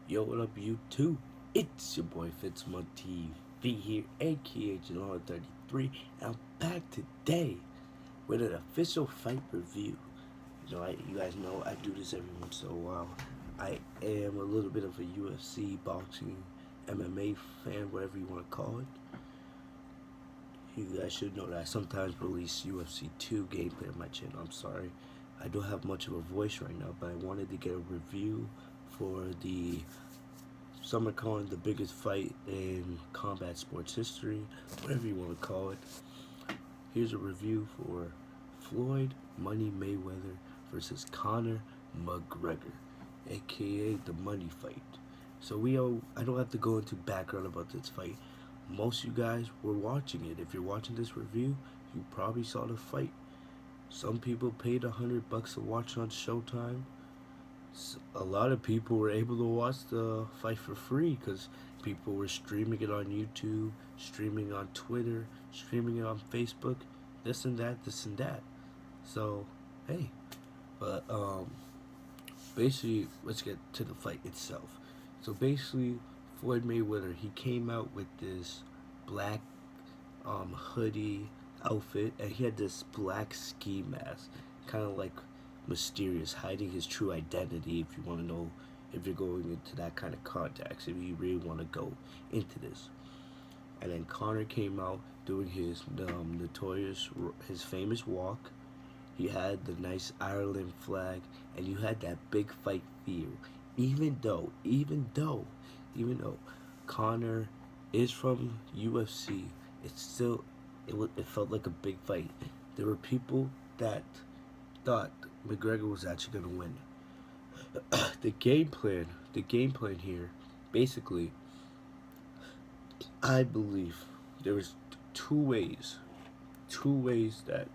Yo, what up, YouTube? It's your boy Fitzma TV here, aka Janela 33, and I'm back today with an official fight review. You guys know I do this every once in a while. I am a little bit of a UFC, boxing, MMA fan, whatever you want to call it. You guys should know that I sometimes release UFC 2 gameplay on my channel. I'm sorry, I don't have much of a voice right now, but I wanted to get a review for the some are calling the biggest fight in combat sports history, whatever you want to call it. Here's a review for Floyd Money Mayweather versus Conor McGregor, aka the money fight. So I don't have to go into background about this fight. Most of you guys were watching it. If you're watching this review, you probably saw the fight. Some people paid $100 to watch on Showtime. A lot of people were able to watch the fight for free because people were streaming it on YouTube, streaming on Twitter, streaming it on Facebook, this and that, this and that. So, hey, but basically, let's get to the fight itself. So basically, Floyd Mayweather, he came out with this black hoodie outfit, and he had this black ski mask, kind of like mysterious, hiding his true identity. If you want to know, if you're going into that kind of context, if you really want to go into this. And then Conor came out doing his his famous walk. He had the nice Ireland flag, and you had that big fight feel. Even though Conor is from UFC, it felt like a big fight. There were people that thought McGregor was actually going to win. The game plan here, basically, I believe there was two ways that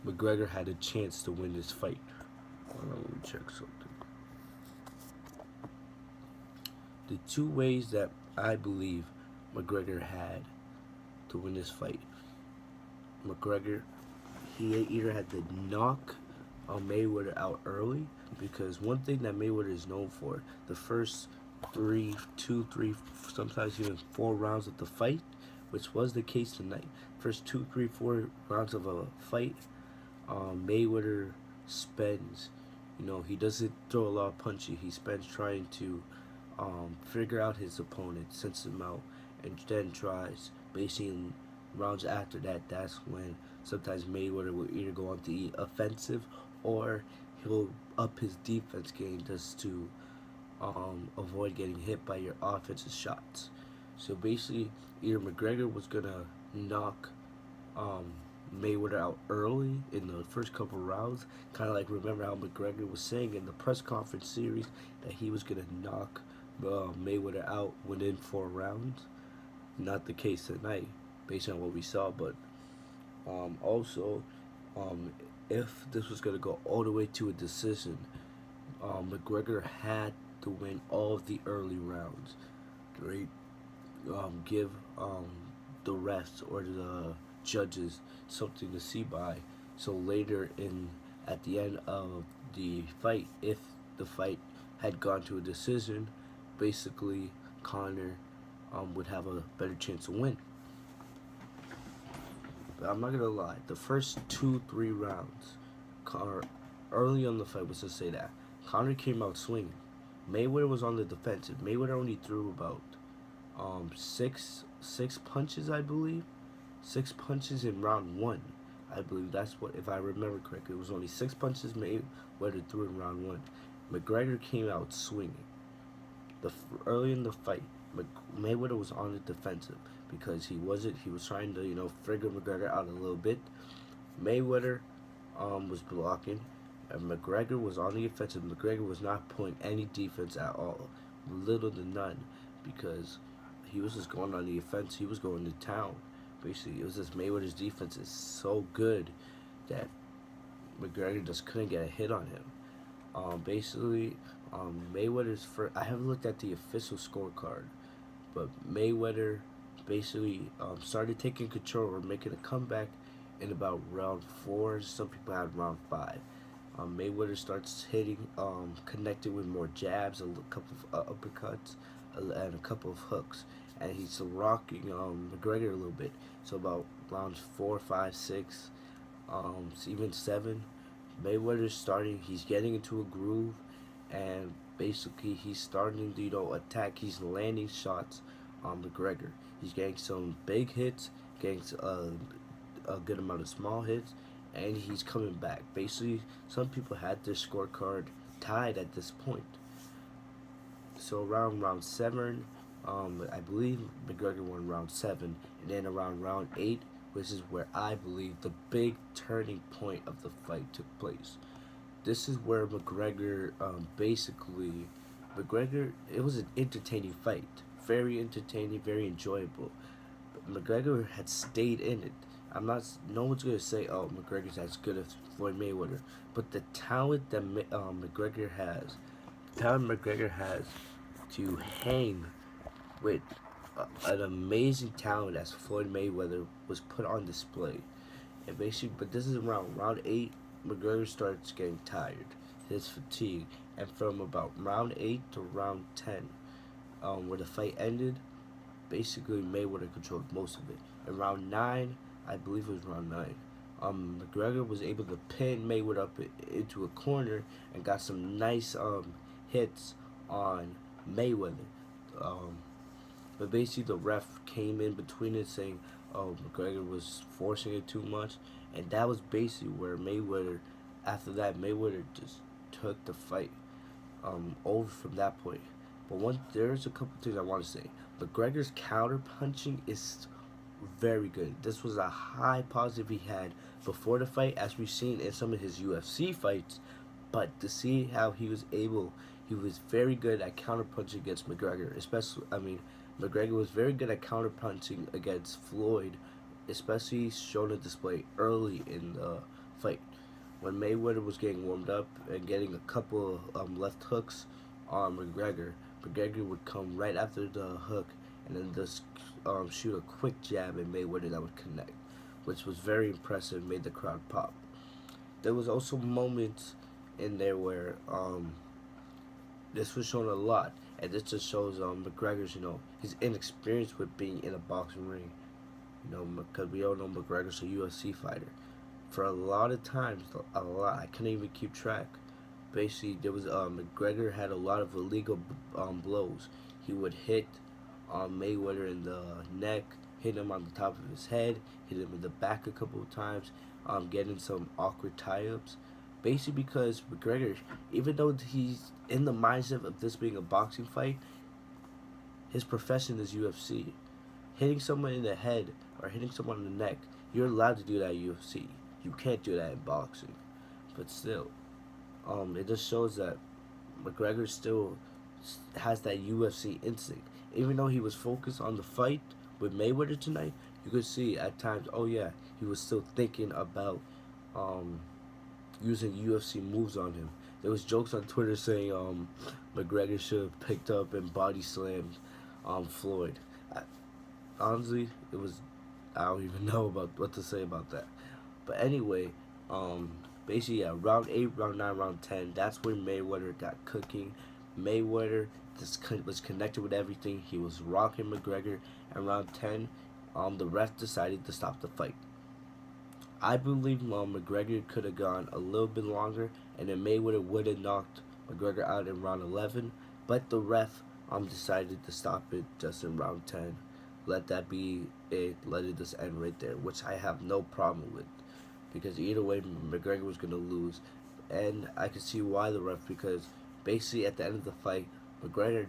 McGregor had a chance to win this fight. Hold on, let me check something. The two ways that I believe McGregor had to win this fight. McGregor, he either had to knock Mayweather out early, because one thing that Mayweather is known for, the first two, three, sometimes even 4 rounds of the fight, which was the case tonight. First 2, 3, 4 rounds of a fight, Mayweather spends, he doesn't throw a lot of punches. He spends trying to figure out his opponent, sense him out, and then tries. Basically, in rounds after that, that's when sometimes Mayweather will either go on the offensive or he'll up his defense game just to avoid getting hit by your offensive shots. So basically, either McGregor was gonna knock Mayweather out early in the first couple rounds, kind of like, remember how McGregor was saying in the press conference series that he was gonna knock Mayweather out within 4 rounds. Not the case tonight, based on what we saw, but also, if this was going to go all the way to a decision, McGregor had to win all of the early rounds. Right? Give the refs or the judges something to see by. So later at the end of the fight, if the fight had gone to a decision, basically Conor would have a better chance to win. But I'm not gonna lie, the first 2-3 rounds, Conor, early on the fight, was to say that Conor came out swinging. Mayweather was on the defensive. Mayweather only threw about six punches, I believe. 6 punches in round 1. I believe that's what, if I remember correctly, it was only 6 punches Mayweather threw in round 1. McGregor came out swinging. Early in the fight, Mayweather was on the defensive because he was trying to figure McGregor out a little bit. Mayweather was blocking, and McGregor was on the offensive. McGregor was not putting any defense at all, little to none, because he was just going on the offense. He was going to town. Basically, it was just Mayweather's defense is so good that McGregor just couldn't get a hit on him. Mayweather's first, I haven't looked at the official scorecard, but Mayweather basically started taking control or making a comeback in about round 4. Some people had round 5. Mayweather starts hitting, connected with more jabs, a couple of uppercuts, and a couple of hooks, and he's rocking McGregor a little bit. So about rounds 4, 5, 6, even 7, Mayweather's starting. He's getting into a groove, and basically he's starting to attack. He's landing shots on McGregor. He's getting some big hits, getting a good amount of small hits, and he's coming back. Basically, some people had their scorecard tied at this point. So around round 7, I believe McGregor won round 7, and then around round 8, which is where I believe the big turning point of the fight took place. This is where McGregor, it was an entertaining fight, very entertaining, very enjoyable. McGregor had stayed in it. I'm not. No one's gonna say, "Oh, McGregor's as good as Floyd Mayweather," but the talent that McGregor has to hang with an amazing talent as Floyd Mayweather was put on display. And basically, but this is around round 8. McGregor starts getting tired, his fatigue, and from about round 8 to round 10, where the fight ended, basically Mayweather controlled most of it. In round 9, I believe it was round 9, McGregor was able to pin Mayweather up into a corner and got some nice hits on Mayweather. Um, but basically, the ref came in between it, saying, "Oh, McGregor was forcing it too much," and that was basically where Mayweather. After that, Mayweather just took the fight over from that point. But there's a couple things I want to say. McGregor's counter punching is very good. This was a high positive he had before the fight, as we've seen in some of his UFC fights. But to see how he was very good at counter punching against McGregor. McGregor was very good at counter punching against Floyd, especially shown a display early in the fight when Mayweather was getting warmed up and getting a couple of left hooks on McGregor. McGregor would come right after the hook and then just shoot a quick jab at Mayweather that would connect, which was very impressive, made the crowd pop. There was also moments in there where this was shown a lot, and this just shows McGregor's, his inexperience with being in a boxing ring. Because we all know McGregor's a UFC fighter. For a lot of times, I couldn't even keep track. Basically, there was McGregor had a lot of illegal blows. He would hit Mayweather in the neck, hit him on the top of his head, hit him in the back a couple of times, getting some awkward tie-ups. Basically, because McGregor, even though he's in the mindset of this being a boxing fight, his profession is UFC. Hitting someone in the head or hitting someone in the neck, you're allowed to do that in UFC. You can't do that in boxing. But still, it just shows that McGregor still has that UFC instinct. Even though he was focused on the fight with Mayweather tonight, you could see at times, oh yeah, he was still thinking about using UFC moves on him. There was jokes on Twitter saying McGregor should have picked up and body slammed Floyd. Honestly, it was, I don't even know about what to say about that. But anyway, basically, yeah, round 8, round 9, round 10, that's where Mayweather got cooking. Mayweather just was connected with everything. He was rocking McGregor. And round 10, the ref decided to stop the fight. I believe McGregor could have gone a little bit longer, and then Mayweather would have knocked McGregor out in round 11. But the ref decided to stop it just in round 10. Let that be it. Let it just end right there, which I have no problem with, because either way McGregor was gonna lose, and I could see why the ref, because basically at the end of the fight, McGregor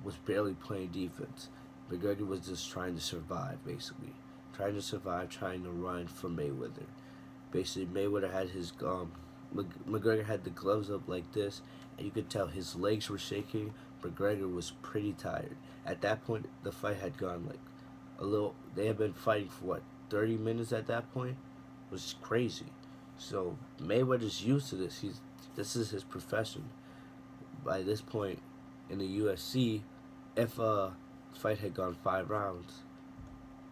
was barely playing defense. McGregor was just trying to survive, basically, trying to run from Mayweather. Basically, Mayweather had his McGregor had the gloves up like this, and you could tell his legs were shaking. McGregor was pretty tired. At that point, the fight had gone like a little. They had been fighting for what, 30 minutes at that point, which is crazy. So Mayweather's used to this. This is his profession. By this point in the UFC, if a fight had gone 5 rounds,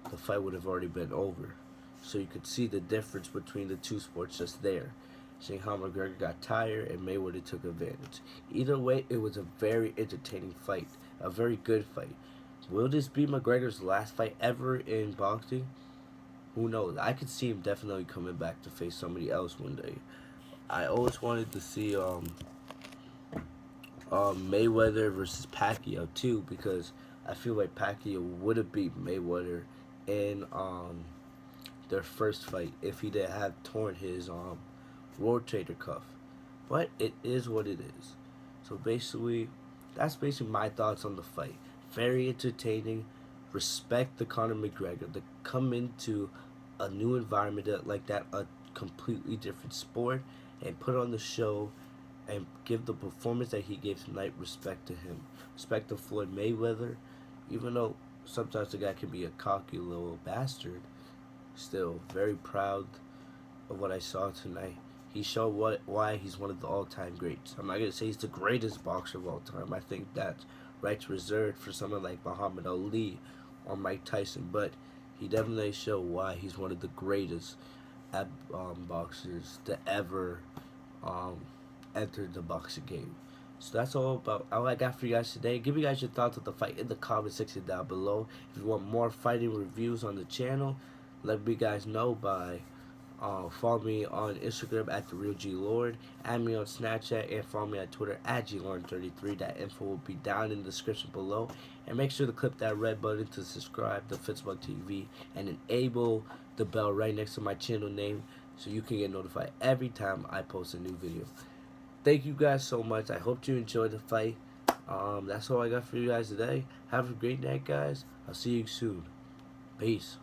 the fight would have already been over. So you could see the difference between the two sports just there. seeing how McGregor got tired and Mayweather took advantage. Either way, it was a very entertaining fight, a very good fight. Will this be McGregor's last fight ever in boxing? Who knows? I could see him definitely coming back to face somebody else one day. I always wanted to see Mayweather versus Pacquiao too, because I feel like Pacquiao would have beat Mayweather in their first fight if he didn't have torn his rotator cuff. But it is what it is. So basically, that's basically my thoughts on the fight. Very entertaining. Respect the Conor McGregor to come into a new environment like that, a completely different sport, and put on the show and give the performance that he gave tonight. Respect to him. Respect to Floyd Mayweather. Even though sometimes the guy can be a cocky little bastard, still very proud of what I saw tonight. He showed why he's one of the all-time greats. I'm not gonna say he's the greatest boxer of all time. I think that's rights reserved for someone like Muhammad Ali or Mike Tyson, but he definitely showed why he's one of the greatest boxers to ever um, enter the boxing game. So that's all I got for you guys today. Give me guys your thoughts on the fight in the comment section down below. If you want more fighting reviews on the channel, let me guys know by follow me on Instagram at TheRealGLord, add me on Snapchat, and follow me on Twitter at GLord33. That info will be down in the description below. And make sure to click that red button to subscribe to FitzBug TV and enable the bell right next to my channel name so you can get notified every time I post a new video. Thank you guys so much. I hope you enjoyed the fight. That's all I got for you guys today. Have a great night, guys. I'll see you soon. Peace.